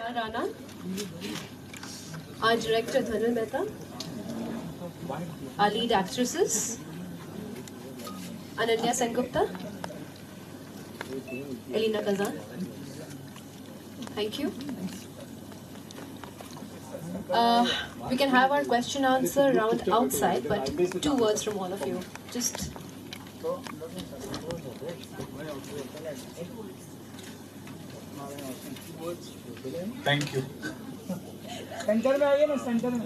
Kunal Rana, our director Dhanil Mehta, our lead actresses Ananya Sengupta, Elena Kazan. Thank you. We can have our question answer round outside, but 2 words from all of you. Just. Thank you. Centre में आइए ना centre में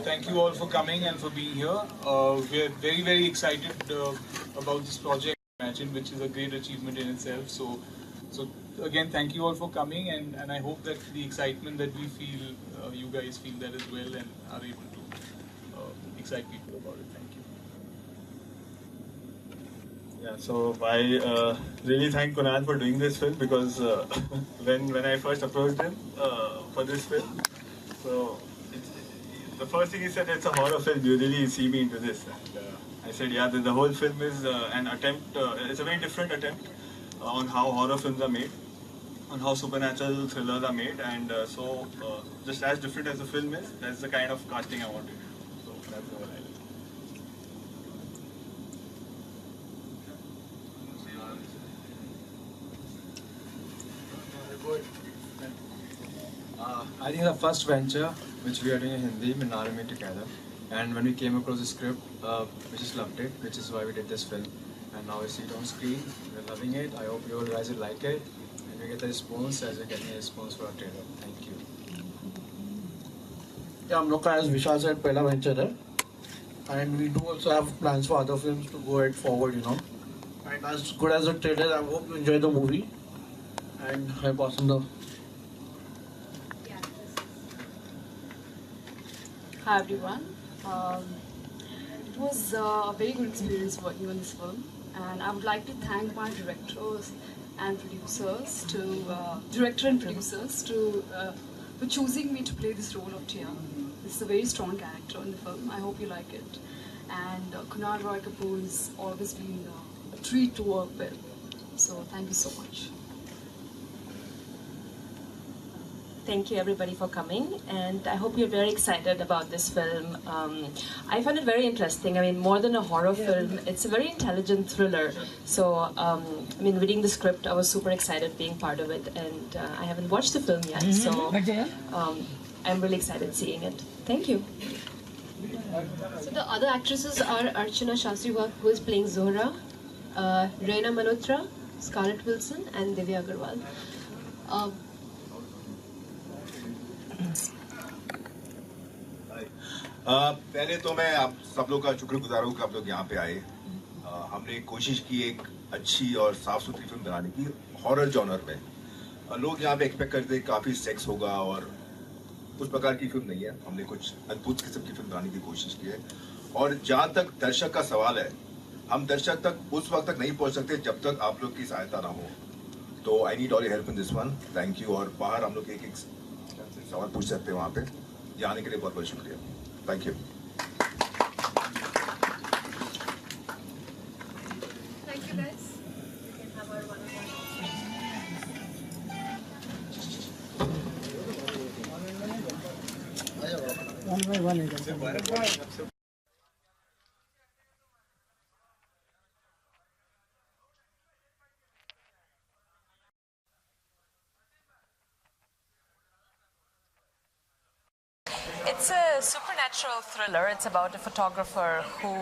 Thank you all for coming and for being here. We are very, very excited about this project, Imagine, which is a great achievement in itself. So again, thank you all for coming, and I hope that the excitement that we feel, you guys feel that as well, and are able to excite people about it. Thank you. Yeah, so I really thank Kunal for doing this film, because when I first approached him for this film, so the first thing he said, it's a horror film, you really see me into this. And I said, yeah, the whole film is an attempt, it's a very different attempt on how horror films are made, on how supernatural thrillers are made, and so just as different as the film is, that's the kind of casting I wanted to do. So that's the whole idea. I think the first venture which we are doing in Hindi, Minarami together, and when we came across the script, we just loved it, which is why we did this film. And now we see it on screen, we're loving it. I hope you all guys will like it, and we get the response as we're getting a response for our trailer. Thank you. Yeah, हम लोग का as Vishal said पहला venture है, and we do also have plans for other films to go ahead forward, you know. And as good as the trailer, I hope you enjoy the movie, and I pass on the. Hi everyone. It was a very good experience working on this film, and I would like to thank my directors and producers, for choosing me to play this role of Tia. This is a very strong character in the film. I hope you like it. And Kunal Roy Kapoor has always been a treat to work with. So thank you so much. Thank you everybody for coming, and I hope you're very excited about this film. I found it very interesting. I mean, more than a horror film, it's a very intelligent thriller. So, I mean, reading the script, I was super excited being part of it, and I haven't watched the film yet, so I'm really excited seeing it. Thank you. So the other actresses are Archana Shastri, who is playing Zohra, Reina Malhotra, Scarlett Wilson, and Divya Agarwal. पहले तो मैं आप सब लोग का शुक्रगुजार हूँ कि आप लोग यहाँ पे आए। हमने कोशिश की एक अच्छी और साफ सुथरी फिल्म बनाने की हॉरर जॉनर में। लोग यहाँ पे एक्सपेक्ट करते हैं काफ़ी सेक्स होगा, और उस प्रकार की फिल्म नहीं है। हमने कुछ अद्भुत किस्म की फिल्म बनाने की कोशिश की है। और जहाँ तक दर्शक का सवाल है, हम दर्शक तक उस वक्त तक नहीं पहुँच सकते जब तक आप लोग की सहायता ना हो। तो I need all your help in this one. Thank you. और बाहर हम लोग एक सवाल पूछ सकते हैं वहाँ पे। यहाँ आने के लिए बहुत बहुत शुक्रिया। Thank you. Thank you guys. We can have our one by one. It's a supernatural thriller. It's about a photographer who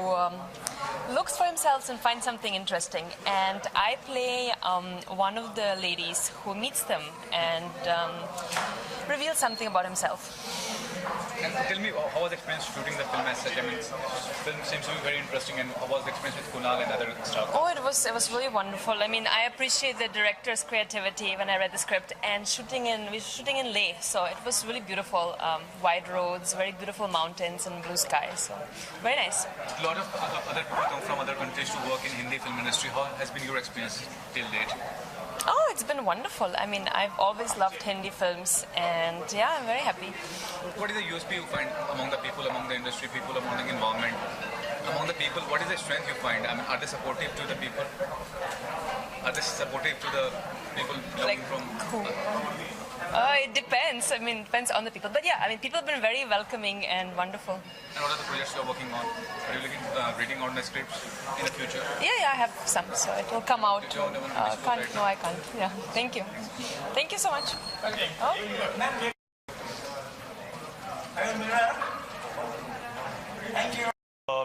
looks for himself and finds something interesting. And I play one of the ladies who meets them and reveals something about himself. And tell me, how was the experience shooting the film as such? I mean, the film seems to be very interesting, and how was the experience with Kunal and other staff? Oh, it was really wonderful. I mean, I appreciate the director's creativity when I read the script, and we were shooting in Leh, so it was really beautiful. Wide roads, very beautiful mountains and blue sky, so very nice. A lot of other people come from other countries to work in Hindi film industry. How has been your experience till date? Oh, it's been wonderful. I mean, I've always loved Hindi films, and yeah, I'm very happy. What is the USP you find among the people, among the industry people, among the environment? among the people, what is the strength you find? I mean, are they supportive to the people? Are they supportive to the people belonging from? It depends. I mean, depends on the people. But yeah, I mean, people have been very welcoming and wonderful. And what are the projects you're working on? Are you reading on the scripts in the future? Yeah, I have some, so it will come out. Did you own them on Facebook Can't, right no, I can't. Yeah, thank you. Thank you so much. Oh.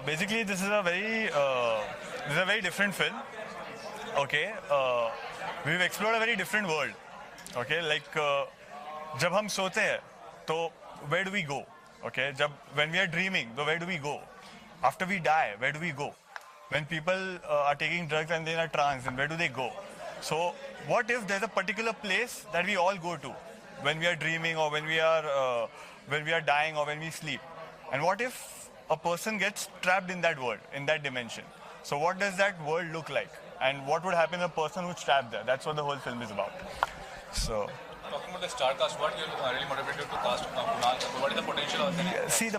Basically, this is a very different film. Okay, we've explored a very different world. Okay, like जब हम सोते हैं, तो where do we go? Okay, when we are dreaming, so where do we go? After we die, where do we go? When people are taking drugs and they're in a trance, then where do they go? So, what if there's a particular place that we all go to when we are dreaming or when we are dying or when we sleep? And what if a person gets trapped in that world, in that dimension? So, what does that world look like? And what would happen to a person who's trapped there? That's what the whole film is about. So. Talking about the star cast, what really motivated you to cast Kunal? What is the potential of the? See,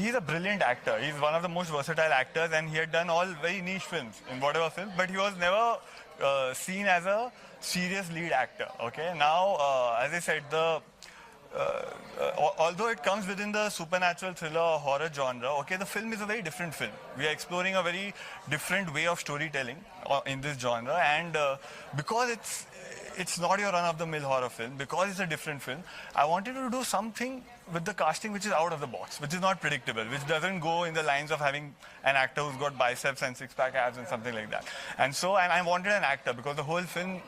he's a brilliant actor. He's one of the most versatile actors, and he had done all very niche films in whatever film, but he was never seen as a serious lead actor. Okay, now as I said, although it comes within the supernatural thriller or horror genre, okay, the film is a very different film. We are exploring a very different way of storytelling in this genre, and because it's not your run-of-the-mill horror film, because it's a different film, I wanted to do something with the casting which is out of the box, which is not predictable, which doesn't go in the lines of having an actor who's got biceps and six-pack abs and something like that. And I wanted an actor because the whole film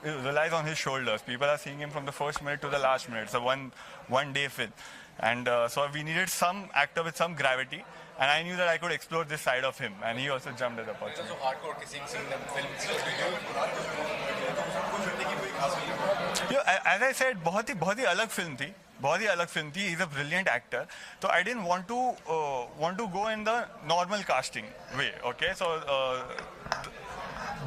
relies on his shoulders. People are seeing him from the first minute to the last minute. It's a one-day film. And so we needed some actor with some gravity. And I knew that I could explore this side of him. And he also jumped at the opportunity. It's also hardcore kissing scene in the film. As I said, बहुत ही अलग film थी. He's a brilliant actor. So I didn't want to go in the normal casting way. Okay, so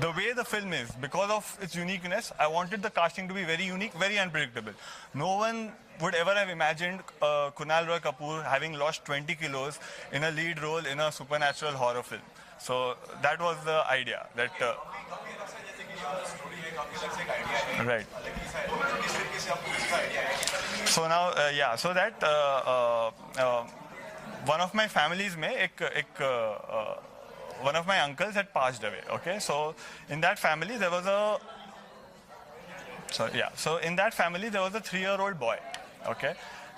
the way the film is, because of its uniqueness, I wanted the casting to be very unique, very unpredictable. No one would ever have imagined Kunal Roy Kapoor having lost 20 kilos in a lead role in a supernatural horror film. So that was the idea. That right. So now, so that one of my families one of my uncles had passed away. Okay, so in that family there was a in that family there was a 3-year-old boy. Okay,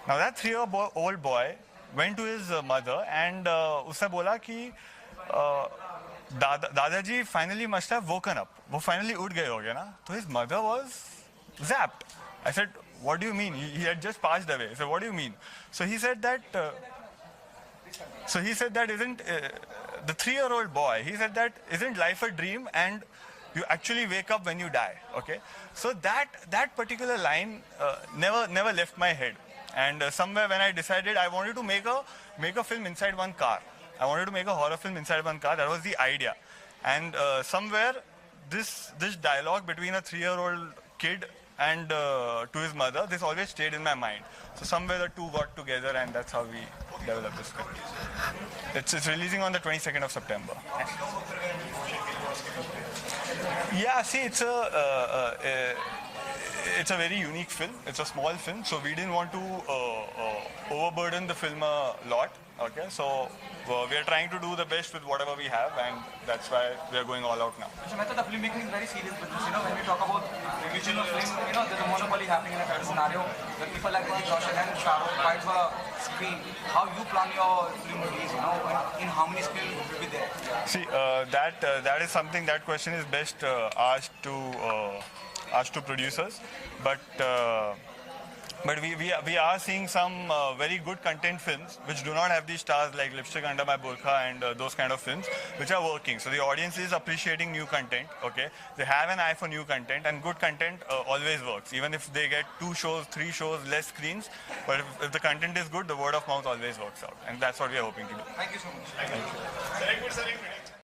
now that 3-year-old boy went to his mother and उसने बोला कि दादाजी finally must have woken up. वो finally उठ गए होंगे ना? So his mother was zapped. I said, what do you mean? He had just passed away. I said, what do you mean? So he said that. Isn't the 3-year-old boy? He said that isn't life a dream and you actually wake up when you die. Okay, so that particular line never left my head. And somewhere when I decided I wanted to make a film inside one car, I wanted to make a horror film inside one car. That was the idea. And somewhere this dialogue between a 3-year-old kid and to his mother, this always stayed in my mind. So somewhere the two got together, and that's how we developed this script. It's releasing on the 22nd of September. Yeah, see, it's a very unique film. It's a small film, so we didn't want to overburden the film a lot. Okay, so we are trying to do the best with whatever we have, and that's why we are going all out now. So, Mehta, the filmmaking is very serious business. When we talk about religion of film, there's a monopoly happening in a certain scenario where people like Hrithik Roshan and Shah Rukh fight for a screen. How you plan your film release? In how many screens will be there? See, that is something, that question is best asked to producers, but we are seeing some very good content films which do not have these stars like Lipstick Under My Burqa and those kind of films, which are working. So the audience is appreciating new content. Okay, they have an eye for new content, and good content always works. Even if they get 2 shows, 3 shows, less screens, but if the content is good, the word of mouth always works out, and that's what we are hoping to do. Thank you so much. Thank you.